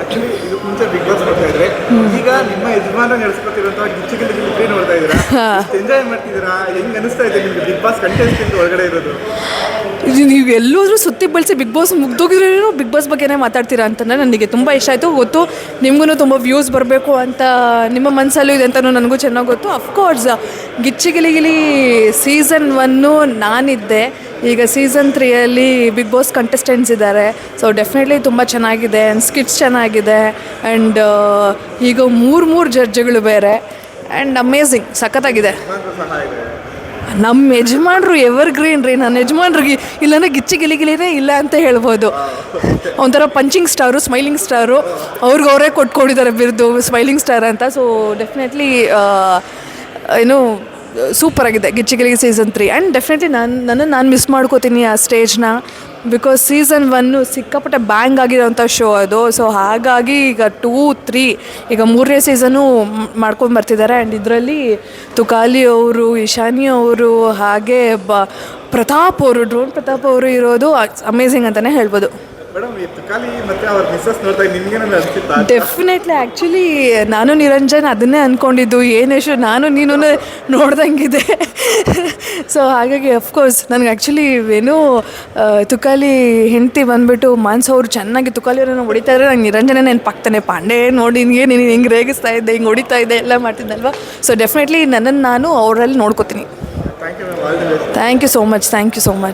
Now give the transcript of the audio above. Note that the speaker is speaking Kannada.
ಆಕ್ಚುಲಿ ಇದು ಮುಂಚೆ ಬಿಗ್ ಬಾಸ್ ನೋಡ್ತಾ ಇದ್ರೆ ಈಗ ನಿಮ್ಮ ಯಜಮಾನ ನಡೆಸ್ಕೊತಿರುವಂತಹ ಗಿಚ್ಚಿ ನೋಡ್ತಾ ಇದ್ದೀರಾ, ಎಂಜಾಯ್ ಮಾಡ್ತಿದ್ದೀರಾ, ಹೆಂಗ್ ಅನಿಸ್ತಾ ಇದೆ ನಿಮ್ಗೆ ಬಿಗ್ ಬಾಸ್ ಕಂಟೆಸ್ಟೆಂಟ್ ಒಳಗಡೆ ಇರೋದು? ನೀವು ಎಲ್ಲೋದ್ರೂ ಸುತ್ತಿ ಬಳಸಿ ಬಿಗ್ ಬಾಸ್ ಮುಗ್ದೋಗಿರೋ ಬಿಗ್ ಬಾಸ್ ಬಗ್ಗೆನೇ ಮಾತಾಡ್ತೀರಾ ಅಂತಂದರೆ ನನಗೆ ತುಂಬ ಇಷ್ಟ ಆಯಿತು. ಗೊತ್ತು ನಿಮಗೂ ತುಂಬ ವ್ಯೂಸ್ ಬರಬೇಕು ಅಂತ ನಿಮ್ಮ ಮನಸ್ಸಲ್ಲೂ ಇದೆ ಅಂತಲೂ ನನಗೂ ಚೆನ್ನಾಗಿ ಗೊತ್ತು. ಅಫ್ಕೋರ್ಸ್ ಗಿಲಿ ಸೀಸನ್ 1 ನಾನಿದ್ದೆ, ಈಗ ಸೀಸನ್ 3ಯಲ್ಲಿ ಬಿಗ್ ಬಾಸ್ ಕಂಟೆಸ್ಟೆಂಟ್ಸ್ ಇದ್ದಾರೆ. ಸೊ ಡೆಫಿನೆಟ್ಲಿ ತುಂಬ ಚೆನ್ನಾಗಿದೆ ಆ್ಯಂಡ್ ಸ್ಕಿಟ್ಸ್ ಚೆನ್ನಾಗಿದೆ ಆ್ಯಂಡ್ ಈಗ ಮೂರು ಜಡ್ಜ್ಗಳು ಬೇರೆ ಆ್ಯಂಡ್ ಅಮೇಝಿಂಗ್, ಸಖತ್ತಾಗಿದೆ. ನಮ್ಮ ಯಜಮಾನ್ರು ಎವರ್ ಗ್ರೀನ್ ರೀ. ನನ್ನ ಯಜಮಾನ್ರಿಗೆ ಇಲ್ಲಾಂದರೆ ಗಿಲಿನೇ ಇಲ್ಲ ಅಂತ ಹೇಳ್ಬೋದು. ಒಂಥರ ಪಂಚಿಂಗ್ ಸ್ಟಾರು, ಸ್ಮೈಲಿಂಗ್ ಸ್ಟಾರು, ಅವ್ರಿಗೆ ಕೊಟ್ಕೊಂಡಿದ್ದಾರೆ ಬಿರುದು ಸ್ಮೈಲಿಂಗ್ ಸ್ಟಾರ್ ಅಂತ. ಸೊ ಡೆಫಿನೆಟ್ಲಿ ಏನು ಸೂಪರಾಗಿದೆ ಗಿಲಿ ಸೀಸನ್ 3 ಆ್ಯಂಡ್ ಡೆಫಿನೆಟ್ಲಿ ನಾನು ಮಿಸ್ ಮಾಡ್ಕೋತೀನಿ ಆ ಸ್ಟೇಜ್ನ. ಬಿಕಾಸ್ ಸೀಸನ್ 1 ಸಿಕ್ಕಾಪಟ್ಟೆ ಬ್ಯಾಂಗ್ ಆಗಿರೋಂಥ ಶೋ ಅದು. ಸೊ ಹಾಗಾಗಿ ಈಗ 2, 3 ಈಗ 3ನೇ ಸೀಸನು ಮಾಡ್ಕೊಂಡು ಬರ್ತಿದ್ದಾರೆ. ಆ್ಯಂಡ್ ಇದರಲ್ಲಿ ತುಕಾಲಿ ಅವರು, ಇಶಾನಿ ಅವರು, ಹಾಗೆ ಪ್ರತಾಪ್ ಅವರು, ಡ್ರೋನ್ ಪ್ರತಾಪ್ ಅವರು ಇರೋದು ಅಮೇಝಿಂಗ್ ಅಂತಲೇ ಹೇಳ್ಬೋದು. ಮೇಡಮ್, ಈ ತುಕಾಲಿ ಮತ್ತು ಅವ್ರ ಮಿಸ್ಸಸ್ ನೋಡ್ತಾ ನಿಮ್ಗೇನಾದ್ರು ಅನಿಸುತ್ತಾ? ಡೆಫಿನೆಟ್ಲಿ. ಆ್ಯಕ್ಚುಲಿ ನಾನು ನಿರಂಜನ್ ಅದನ್ನೇ ಅಂದ್ಕೊಂಡಿದ್ದು, ಏನೇಶು ನಾನು ನೀನು ನೋಡ್ದಂಗಿದೆ. ಸೊ ಹಾಗಾಗಿ ಅಫ್ಕೋರ್ಸ್ ನನಗೆ ಆ್ಯಕ್ಚುಲಿ ಏನು ತುಕಾಲಿ ಹೆಂಡತಿ ಬಂದುಬಿಟ್ಟು ಮಾನ್ಸ ಅವರು ಚೆನ್ನಾಗಿ ತುಕಾಲಿಯವರನ್ನು ಹೊಡಿತಾ ಇದ್ರೆ ನಂಗೆ ನಿರಂಜನೇ ನೆನಪಾಗ್ತಾನೆ. ಪಾಂಡೆ ನೋಡಿ ನೀನು ಹಿಂಗೆ ರೇಗಿಸ್ತಾ ಇದ್ದೆ, ಹಿಂಗೆ ಹೊಡಿತಾ ಇದ್ದೆ, ಎಲ್ಲ ಮಾಡ್ತಿದ್ದಲ್ವ. ಸೊ ಡೆಫಿನೆಟ್ಲಿ ನನ್ನನ್ನು ನಾನು ಅವರಲ್ಲಿ ನೋಡ್ಕೋತೀನಿ. Thank you ma'am, all the best. Thank you so much.